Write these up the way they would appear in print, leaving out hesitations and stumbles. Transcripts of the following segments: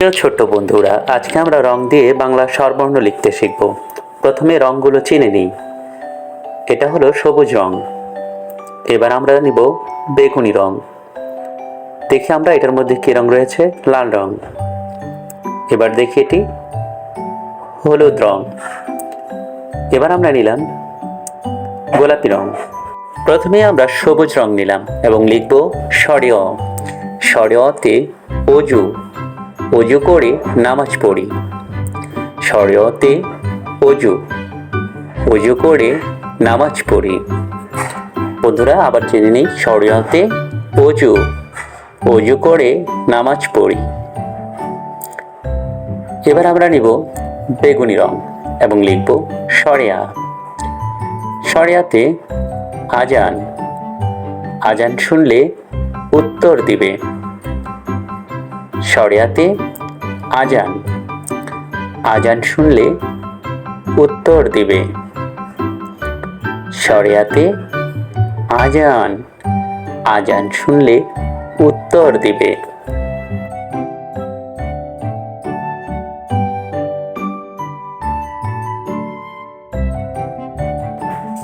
প্রিয় ছোট্ট বন্ধুরা, আজকে আমরা রং দিয়ে বাংলা স্বরবর্ণ লিখতে শিখব। প্রথমে রংগুলো চিনে নিই। এটা হলো সবুজ রং। এবার আমরা নিব বেগুনি রং। দেখি আমরা এটার মধ্যে কি রং রয়েছে, লাল রং। এবার দেখি এটি হলুদ রং। এবার আমরা নিলাম গোলাপি রং। প্রথমে আমরা সবুজ রং নিলাম এবং লিখব সরেয়। সরেয়তে অজু, অজু করে নামাজ পড়ি। সরেয়তে অজু, অজু করে নামাজ পড়ি। বন্ধুরা আবার জেনে নিই, সরেয়তে অজু, অজু করে নামাজ পড়ি। এবার আমরা নিব বেগুনি রং এবং লিখব সরেয়া। সরেয়াতে আজান, আজান শুনলে উত্তর দিবে। সরেয়াতে আজান, আজান শুনলে উত্তর দিবে। সরেয়াতে আজান, আজান শুনলে উত্তর দিবে।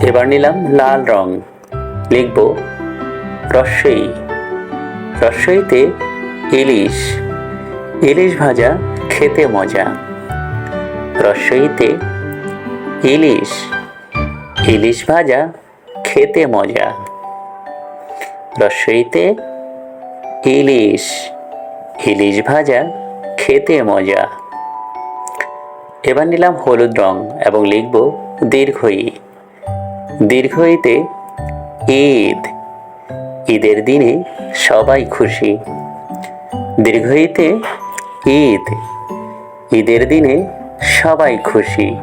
এবার নিলাম লাল রং, লিখব রসই। রসইতে ইলিশ, ইলিশ ভাজা খেতে মজা। রসইতে ইলিশ, ইলিশ ভাজা খেতে মজা। রসইতে ইলিশ, ইলিশ ভাজা খেতে মজা। এবার নিলাম হলুদ রং এবং লিখব দীর্ঘই। দীর্ঘইতে ঈদ, ঈদের দিনে সবাই খুশি। দীর্ঘইতে ঈদ, ঈদের দিনে সবাই খুশি।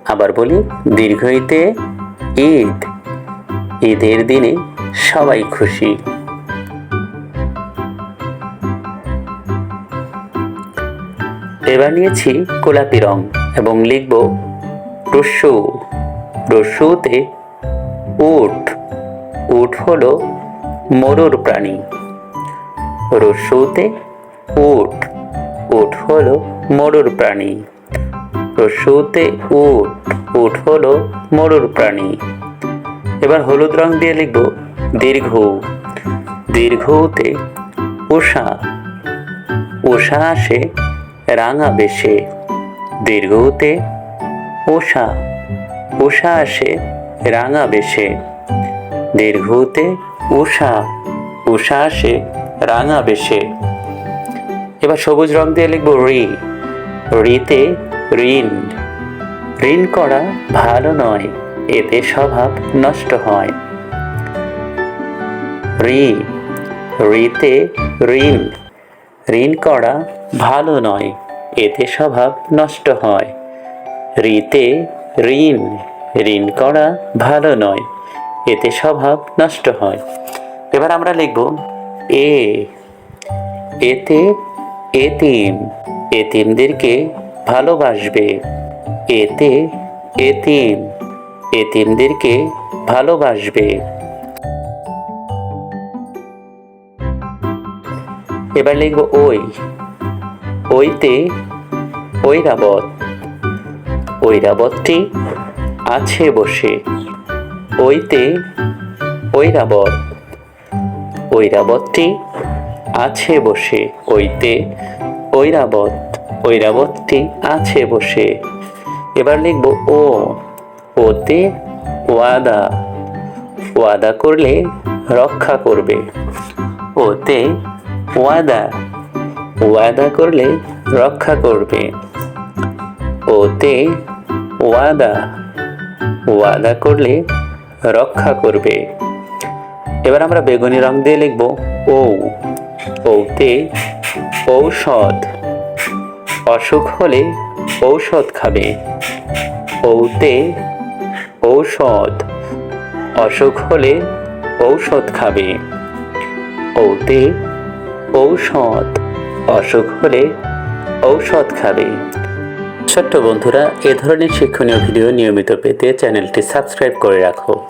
আবার বলি, দীর্ঘইতে ঈদ, ঈদের দিনে সবাই খুশি। এবার নিয়েছি গোলাপি রং এবং লিখব রস্যু। রস্যুতে উট, উট হলো মরুর প্রাণী। রস্যুতে উট, উট হলো মরুর প্রাণী। রস্যুতে উট, উট হলো মরুর প্রাণী। এবার হলুদ রং দিয়ে লিখব দীর্ঘ। দীর্ঘতে উষা, উষা আসে রাঙা বেশে। দীর্ঘতে উষা, উষা আসে রাঙা বেশে। দীর্ঘতে উষা, উষা আসে রাঙা বেশে। এবার সবুজ রং দিয়ে লিখব ঋ। ঋতে ঋণ, ঋণ করা ভালো নয়, এতে স্বভাব নষ্ট হয়। ঋ, ঋতে ঋণ, ঋণ করা ভালো নয়, এতে স্বভাব নষ্ট হয়। ঋতে ঋণ, ঋণ করা ভালো নয়, এতে স্বভাব নষ্ট হয়। এবার আমরা লিখব এ। এতে এতিম, এতিমদেরকে ভালোবাসবে। এতে এতিম, এতিমদেরকে ভালোবাসবে। এবার লিখব ওই। ওইতে ঐরাবত, ঐরাবতটি আছে বসে। ওইতে ঐরাবত, ঐরাবতটি আছে বসে। ওইতে ঐরাবত, ঐরাবতটি আছে বসে। এবার লিখব ও। ওতে ওয়াদা, ওয়াদা করলে রক্ষা করবে। ওতে ওয়াদা, ওয়াদা করলে রক্ষা করবে। ওতে ওয়াদা, ওয়াদা করলে রক্ষা করবে। এবার আমরা বেগুনি রং দিয়ে লিখব ঔ। ঔতে ঔষধ, অসুখ হলে ঔষধ খাবে। ঔতে ঔষধ, অসুখ হলে ঔষধ খাবে। ঔতে ঔষধ, অসুখ হলে ঔষধ খাবে। ছোট্ট বন্ধুরা, এ ধরনের শিক্ষণীয় ভিডিও নিয়মিত পেতে চ্যানেলটি সাবস্ক্রাইব করে রাখো।